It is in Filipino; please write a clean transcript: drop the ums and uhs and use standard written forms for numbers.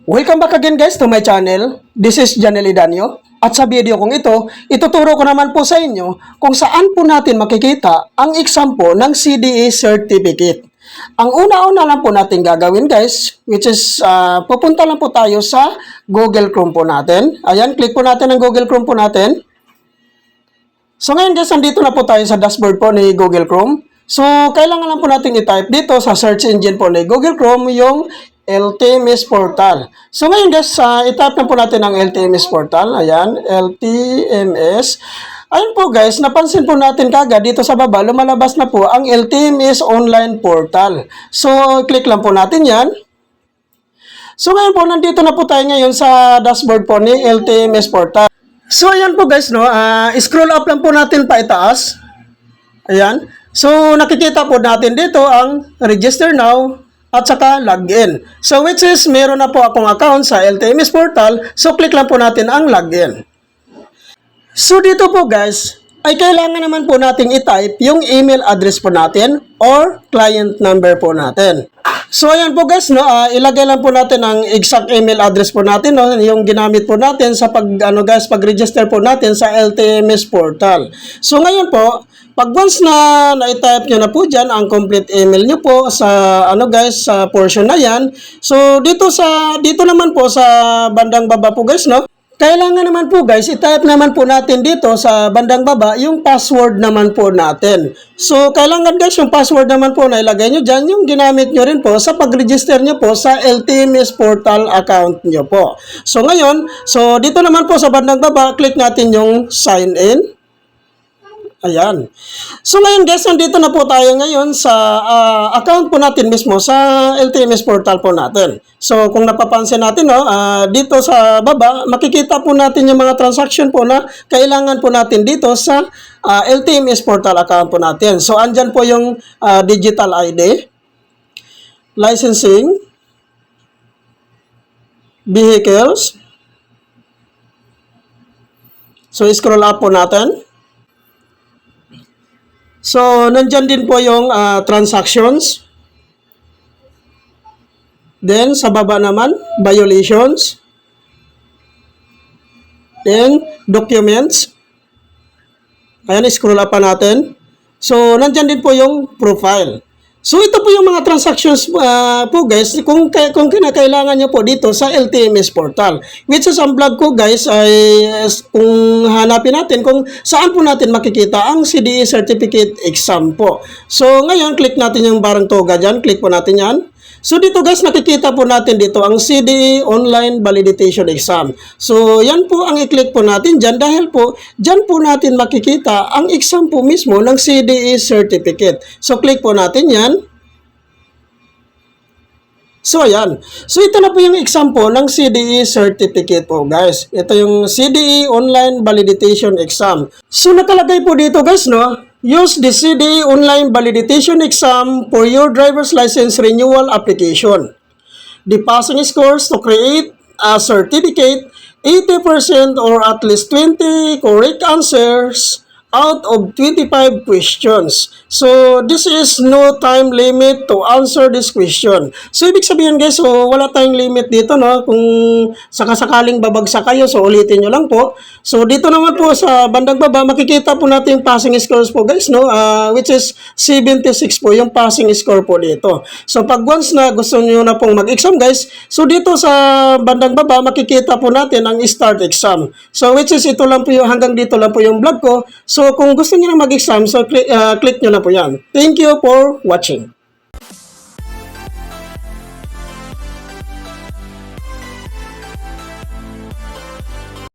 Welcome back again guys to my channel. This is Janelle Idanio. At sa video kong ito, ituturo ko naman po sa inyo kung saan po natin makikita ang exam po ng CDE certificate. Ang una-una lang po natin gagawin guys, which is pupunta lang po tayo sa Google Chrome po natin. Ayan, click po natin ang Google Chrome po natin. So ngayon guys, nandito na po tayo sa dashboard po ni Google Chrome. So kailangan lang po natin i-type dito sa search engine po ni Google Chrome yung LTMS portal. So ngayon guys, i-type na po natin ang LTMS portal. Ayan, LTMS. Ayun po guys, napansin po natin kagad dito sa baba, lumalabas na po ang LTMS online portal. So click lang po natin yan. So ngayon po, nandito na po tayo ngayon sa dashboard po ni LTMS portal. So ayan po guys, no, scroll up lang po natin pa itaas. Ayan. So nakikita po natin dito ang register now at saka login. So which is meron na po akong account sa LTMS portal. So click lang po natin ang login. So dito po guys, ay kailangan naman po nating i-type yung email address po natin or client number po natin. So ayan po guys, no, ilagay lang po natin ang exact email address po natin, no, yung ginamit po natin sa pag-register po natin sa LTMS portal. So ngayon po, pag once na na-type nyo na po dyan ang complete email nyo po sa sa portion na yan. So dito naman po sa bandang baba po guys, no, kailangan naman po guys, i-type naman po natin dito sa bandang baba yung password naman po natin. So kailangan guys, yung password naman po na ilagay nyo dyan, yung ginamit nyo rin po sa pag-register nyo po sa LTMS portal account nyo po. So ngayon, dito naman po sa bandang baba, click natin yung sign in. Ayan. So ngayon guys, nandito na po tayo ngayon sa account po natin mismo sa LTMS portal po natin. So kung napapansin natin, no, dito sa baba, makikita po natin yung mga transaction po na kailangan po natin dito sa LTMS portal account po natin. So andyan po yung digital ID, licensing, vehicles. So scroll up po natin. So, nandyan din po yung transactions. Then, sa baba naman, violations. Then, documents. Ayan, scroll up pa natin. So, nandyan din po yung profile. So, ito po yung mga transactions po guys kung kinakailangan nyo po dito sa LTMS portal. Which is ang vlog ko guys ay kung hanapin natin kung saan po natin makikita ang CDE certificate exam po. So, ngayon click natin yung barang toga dyan. Click po natin yan. So, dito guys nakikita po natin dito ang CDE online validation exam. So, yan po ang i-click po natin dyan dahil po dyan po natin makikita ang exam po mismo ng CDE certificate. So, click po natin yan. So, ayan. So, ito na po yung exam po ng CDE certificate po, guys. Ito yung CDE Online Validation Exam. So, nakalagay po dito, guys, no? Use the CDE Online Validation Exam for your driver's license renewal application. The passing scores to create a certificate, 80% or at least 20 correct answers out of 25 questions. So, this is no time limit to answer this question. So, ibig sabihin guys, wala tayong limit dito, no? Kung sakasakaling babagsak kayo, so ulitin nyo lang po. So, dito naman po sa bandang baba, makikita po natin yung passing scores po guys, no? Which is 76 po yung passing score po dito. So, pag once na gusto nyo na pong mag-exam guys, so dito sa bandang baba, makikita po natin ang start exam. So, which is ito lang po yung, hanggang dito lang po yung vlog ko. So, kung gusto niyo na mag-exam, so click nyo na po yan. Thank you for watching.